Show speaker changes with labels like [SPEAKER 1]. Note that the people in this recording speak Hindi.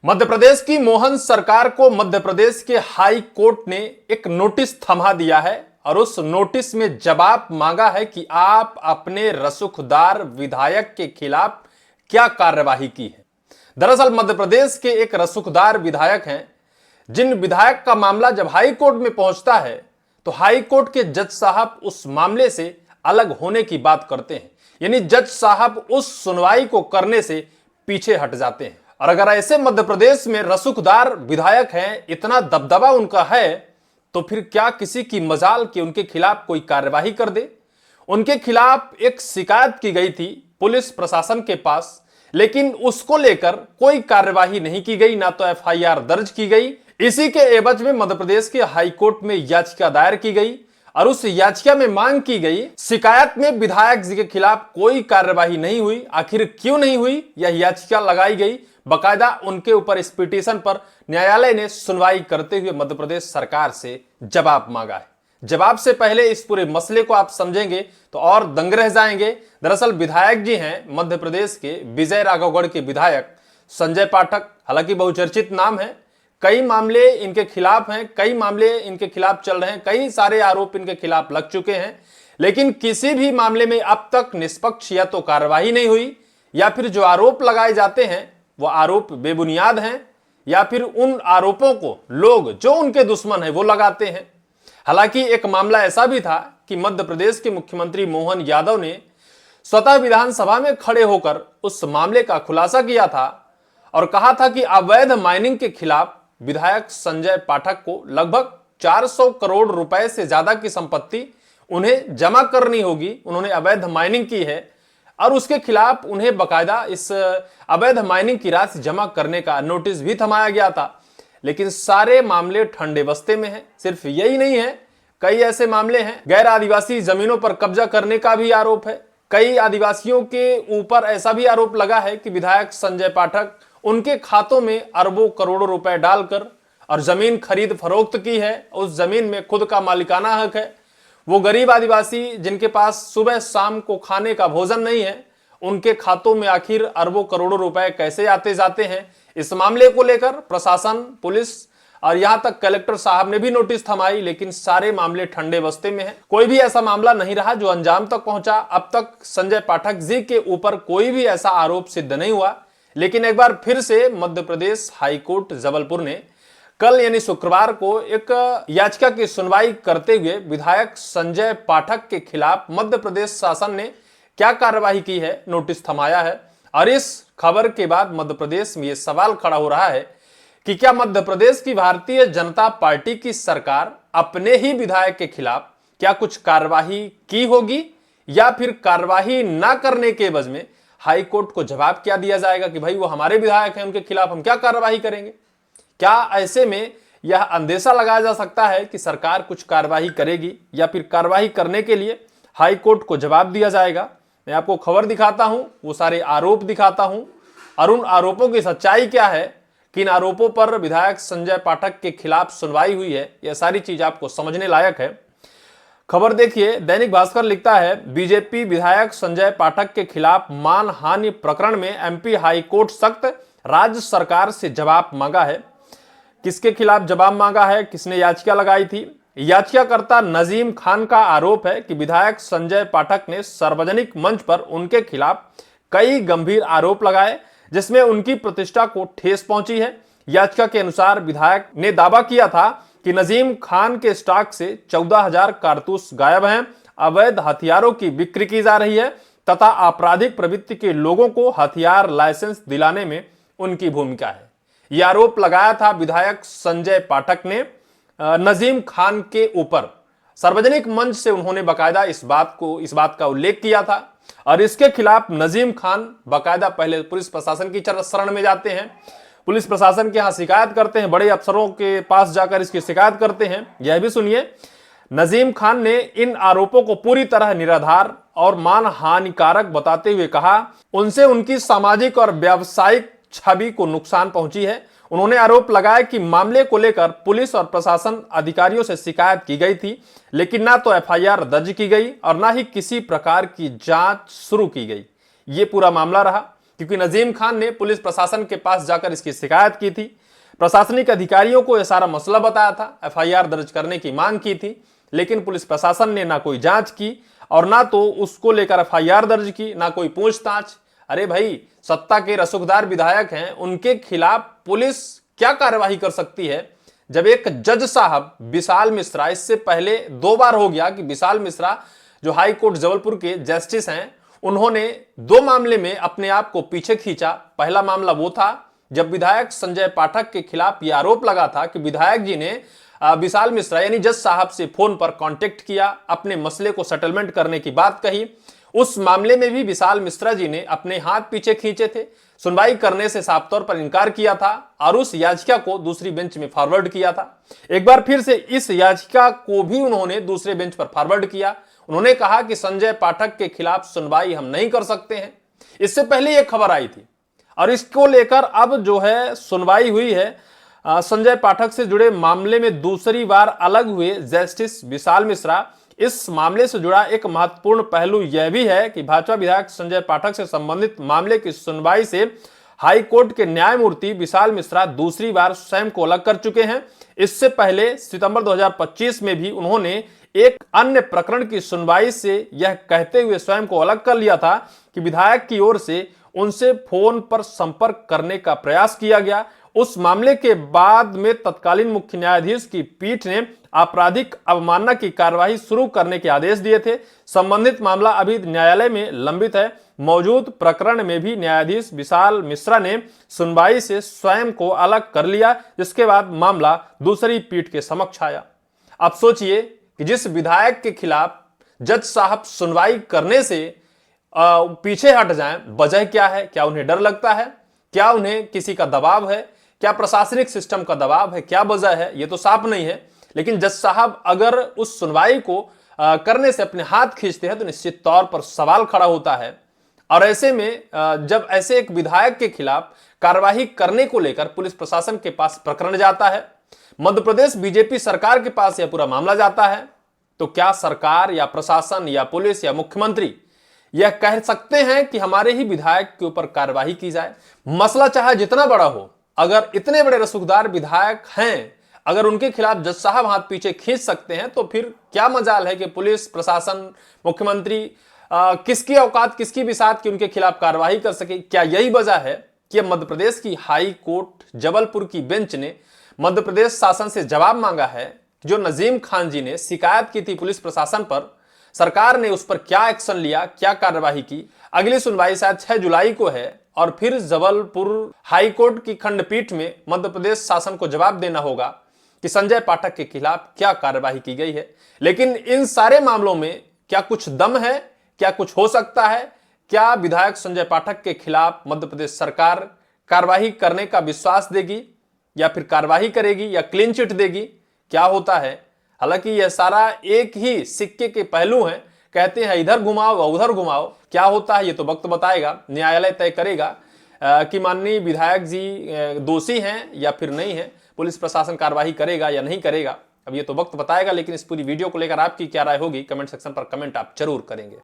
[SPEAKER 1] मध्य प्रदेश की मोहन सरकार को मध्य प्रदेश के हाई कोर्ट ने एक नोटिस थमा दिया है और उस नोटिस में जवाब मांगा है कि आप अपने रसूखदार विधायक के खिलाफ क्या कार्यवाही की है। दरअसल मध्य प्रदेश के एक रसूखदार विधायक हैं, जिन विधायक का मामला जब हाई कोर्ट में पहुंचता है तो हाई कोर्ट के जज साहब उस मामले से अलग होने की बात करते हैं, यानी जज साहब उस सुनवाई को करने से पीछे हट जाते हैं। और अगर ऐसे मध्य प्रदेश में रसूखदार विधायक हैं, इतना दबदबा उनका है, तो फिर क्या किसी की मजाल कि उनके खिलाफ कोई कार्यवाही कर दे। उनके खिलाफ एक शिकायत की गई थी पुलिस प्रशासन के पास, लेकिन उसको लेकर कोई कार्यवाही नहीं की गई, ना तो एफआईआर दर्ज की गई। इसी के एवज में मध्य प्रदेश के हाई कोर्ट में याचिका दायर की गई और उस याचिका में मांग की गई, शिकायत में विधायक जी के खिलाफ कोई कार्यवाही नहीं हुई। आखिर क्यों नहीं हुई, यह याचिका लगाई गई। बाकायदा उनके ऊपर इस पिटीशन पर न्यायालय ने सुनवाई करते हुए मध्य प्रदेश सरकार से जवाब मांगा है। जवाब से पहले इस पूरे मसले को आप समझेंगे तो और दंग रह जाएंगे। दरअसल विधायक जी हैं मध्य प्रदेश के विजय राघवगढ़ के विधायक संजय पाठक। हालांकि बहुचर्चित नाम है, कई मामले इनके खिलाफ हैं, कई मामले इनके खिलाफ चल रहे हैं, कई सारे आरोप इनके खिलाफ लग चुके हैं, लेकिन किसी भी मामले में अब तक निष्पक्ष या तो कार्यवाही नहीं हुई, या फिर जो आरोप लगाए जाते हैं वो आरोप बेबुनियाद हैं, या फिर उन आरोपों को लोग जो उनके दुश्मन हैं वो लगाते हैं। हालांकि एक मामला ऐसा भी था कि मध्य प्रदेश के मुख्यमंत्री मोहन यादव ने स्वतः विधानसभा में खड़े होकर उस मामले का खुलासा किया था और कहा था कि अवैध माइनिंग के खिलाफ विधायक संजय पाठक को लगभग 400 करोड़ रुपए से ज्यादा की संपत्ति उन्हें जमा करनी होगी। उन्होंने अवैध माइनिंग की है और उसके खिलाफ उन्हें बकायदा इस अवैध माइनिंग की राशि जमा करने का नोटिस भी थमाया गया था। लेकिन सारे मामले ठंडे बस्ते में हैं। सिर्फ यही नहीं है, कई ऐसे मामले हैं, गैर आदिवासी जमीनों पर कब्जा करने का भी आरोप है। कई आदिवासियों के ऊपर ऐसा भी आरोप लगा है कि विधायक संजय पाठक उनके खातों में अरबों करोड़ों रुपए डालकर और जमीन खरीद फरोख्त की है। उस जमीन में खुद का मालिकाना हक है। वो गरीब आदिवासी जिनके पास सुबह शाम को खाने का भोजन नहीं है, उनके खातों में आखिर अरबों करोड़ों रुपए कैसे आते जाते हैं। इस मामले को लेकर प्रशासन, पुलिस और यहां तक कलेक्टर साहब ने भी नोटिस थमाई, लेकिन सारे मामले ठंडे बस्ते में हैं। कोई भी ऐसा मामला नहीं रहा जो अंजाम तक पहुंचा। अब तक संजय पाठक जी के ऊपर कोई भी ऐसा आरोप सिद्ध नहीं हुआ। लेकिन एक बार फिर से मध्य प्रदेश हाईकोर्ट जबलपुर ने कल यानी शुक्रवार को एक याचिका की सुनवाई करते हुए विधायक संजय पाठक के खिलाफ मध्य प्रदेश शासन ने क्या कार्यवाही की है, नोटिस थमाया है। और इस खबर के बाद मध्य प्रदेश में यह सवाल खड़ा हो रहा है कि क्या मध्य प्रदेश की भारतीय जनता पार्टी की सरकार अपने ही विधायक के खिलाफ क्या कुछ कार्यवाही की होगी, या फिर कार्यवाही ना करने के एवज में हाईकोर्ट को जवाब क्या दिया जाएगा कि भाई वो हमारे विधायक हैं, उनके खिलाफ हम क्या कार्यवाही करेंगे। क्या ऐसे में यह अंदेशा लगाया जा सकता है कि सरकार कुछ कार्यवाही करेगी, या फिर कार्यवाही करने के लिए हाई कोर्ट को जवाब दिया जाएगा। मैं आपको खबर दिखाता हूं, वो सारे आरोप दिखाता हूं और उन आरोपों की सच्चाई क्या है, किन आरोपों पर विधायक संजय पाठक के खिलाफ सुनवाई हुई है, यह सारी चीज आपको समझने लायक है। खबर देखिए, दैनिक भास्कर लिखता है, बीजेपी विधायक संजय पाठक के खिलाफ मानहानि प्रकरण में एमपी हाई कोर्ट सख्त, राज्य सरकार से जवाब मांगा है। किसके खिलाफ जवाब मांगा है, किसने याचिका लगाई थी? याचिकाकर्ता नजीम खान का आरोप है कि विधायक संजय पाठक ने सार्वजनिक मंच पर उनके खिलाफ कई गंभीर आरोप लगाए, जिसमें उनकी प्रतिष्ठा को ठेस पहुंची है। याचिका के अनुसार विधायक ने दावा किया था कि नजीम खान के स्टॉक से 14,000 कारतूस गायब हैं, अवैध हथियारों की बिक्री की जा रही है तथा आपराधिक प्रवृत्ति के लोगों को हथियार लाइसेंस दिलाने में उनकी भूमिका है। यह आरोप लगाया था विधायक संजय पाठक ने नजीम खान के ऊपर। सार्वजनिक मंच से उन्होंने बकायदा इस बात का उल्लेख किया था और इसके खिलाफ नजीम खान बकायदा पहले पुलिस प्रशासन की शरण में जाते हैं, पुलिस प्रशासन के यहां शिकायत करते हैं, बड़े अफसरों के पास जाकर इसकी शिकायत करते हैं। यह भी सुनिए, नजीम खान ने इन आरोपों को पूरी तरह निराधार और मानहानिकारक बताते हुए कहा, उनसे उनकी सामाजिक और व्यावसायिक छवि को नुकसान पहुंची है। उन्होंने आरोप लगाया कि मामले को लेकर पुलिस और प्रशासन अधिकारियों से शिकायत की गई थी, लेकिन ना तो एफआईआर दर्ज की गई और ना ही किसी प्रकार की जांच शुरू की गई। ये पूरा मामला रहा। क्योंकि नजीम खान ने पुलिस प्रशासन के पास जाकर इसकी शिकायत की थी। प्रशासनिक अधिकारियों को यह सारा मसला बताया था, एफआईआर दर्ज करने की मांग की थी, लेकिन पुलिस प्रशासन ने ना कोई जांच की और ना तो उसको लेकर एफआईआर दर्ज की, ना कोई पूछताछ। अरे भाई, सत्ता के रसूखदार विधायक हैं, उनके खिलाफ पुलिस क्या कार्यवाही कर सकती है? जब एक जज साहब विशाल मिश्रा, इससे पहले 2 बार हो गया कि विशाल मिश्रा जो हाई कोर्ट जबलपुर के जस्टिस हैं, उन्होंने 2 मामले में अपने आप को पीछे खींचा। पहला मामला वो था जब विधायक संजय पाठक के खिलाफ यह आरोप लगा था कि विधायक जी ने विशाल मिश्रा यानी जज साहब से फोन पर कांटेक्ट किया, अपने मसले को सेटलमेंट करने की बात कही। उस मामले में भी विशाल मिश्रा जी ने अपने हाथ पीछे खींचे थे, सुनवाई करने से साफ तौर पर इनकार किया था और उस याचिका को दूसरी बेंच में फॉरवर्ड किया था। एक बार फिर से इस याचिका को भी उन्होंने दूसरे बेंच पर फॉरवर्ड किया। उन्होंने कहा कि संजय पाठक के खिलाफ सुनवाई हम नहीं कर सकते हैं। इससे पहले यह खबर आई थी और इसको लेकर अब जो है सुनवाई हुई है। संजय पाठक से जुड़े मामले में दूसरी बार अलग हुए जस्टिस विशाल मिश्रा। इस मामले से जुड़ा एक महत्वपूर्ण पहलू यह भी है कि भाजपा विधायक संजय पाठक से संबंधित मामले की सुनवाई से हाई कोर्ट के न्यायमूर्ति विशाल मिश्रा दूसरी बार स्वयं को अलग कर चुके हैं। इससे पहले सितंबर 2025 में भी उन्होंने एक अन्य प्रकरण की सुनवाई से यह कहते हुए स्वयं को अलग कर लिया था कि विधायक की ओर से उनसे फोन पर संपर्क करने का प्रयास किया गया। उस मामले के बाद में तत्कालीन मुख्य न्यायाधीश की पीठ ने आपराधिक अवमानना की कार्यवाही शुरू करने के आदेश दिए थे। संबंधित मामला अभी न्यायालय में लंबित है। मौजूद प्रकरण में भी न्यायाधीश विशाल मिश्रा ने सुनवाई से स्वयं को अलग कर लिया, जिसके बाद मामला दूसरी पीठ के समक्ष आया। अब सोचिए कि जिस विधायक के खिलाफ जज साहब सुनवाई करने से पीछे हट जाएं, वजह क्या है? क्या उन्हें डर लगता है? क्या उन्हें किसी का दबाव है? क्या प्रशासनिक सिस्टम का दबाव है? क्या वजह है? ये तो साफ नहीं है। लेकिन जज साहब अगर उस सुनवाई को करने से अपने हाथ खींचते हैं तो निश्चित तौर पर सवाल खड़ा होता है। और ऐसे में जब ऐसे एक विधायक के खिलाफ कार्यवाही करने को लेकर पुलिस प्रशासन के पास प्रकरण जाता है, मध्य प्रदेश बीजेपी सरकार के पास यह पूरा मामला जाता है, तो क्या सरकार या प्रशासन या पुलिस या मुख्यमंत्री यह कह सकते हैं कि हमारे ही विधायक के ऊपर कार्यवाही की जाए? मसला चाहे जितना बड़ा हो, अगर इतने बड़े रसूखदार विधायक हैं, अगर उनके खिलाफ जज साहब हाथ पीछे खींच सकते हैं, तो फिर क्या मजाल है कि पुलिस प्रशासन मुख्यमंत्री किसकी औकात किसकी बिसात की उनके खिलाफ कार्यवाही कर सके? क्या यही वजह है कि मध्य प्रदेश की हाई कोर्ट जबलपुर की बेंच ने मध्य प्रदेश शासन से जवाब मांगा है? जो नजीम खान जी ने शिकायत की थी पुलिस प्रशासन पर, सरकार ने उस पर क्या एक्शन लिया, क्या कार्यवाही की? अगली सुनवाई शायद 6 जुलाई को है और फिर जबलपुर हाई कोर्ट की खंडपीठ में मध्य प्रदेश शासन को जवाब देना होगा कि संजय पाठक के खिलाफ क्या कार्यवाही की गई है। लेकिन इन सारे मामलों में क्या कुछ दम है? क्या कुछ हो सकता है? क्या विधायक संजय पाठक के खिलाफ मध्य प्रदेश सरकार कार्यवाही करने का विश्वास देगी या फिर कार्यवाही करेगी या क्लीन चिट देगी? क्या होता है? हालांकि यह सारा एक ही सिक्के के पहलू हैं। कहते हैं इधर घुमाओ उधर घुमाओ। क्या होता है ये तो वक्त बताएगा, न्यायालय तय करेगा कि माननीय विधायक जी दोषी हैं या फिर नहीं है। पुलिस प्रशासन कार्रवाई करेगा या नहीं करेगा, अब ये तो वक्त बताएगा। लेकिन इस पूरी वीडियो को लेकर आपकी क्या राय होगी, कमेंट सेक्शन पर कमेंट आप जरूर करेंगे।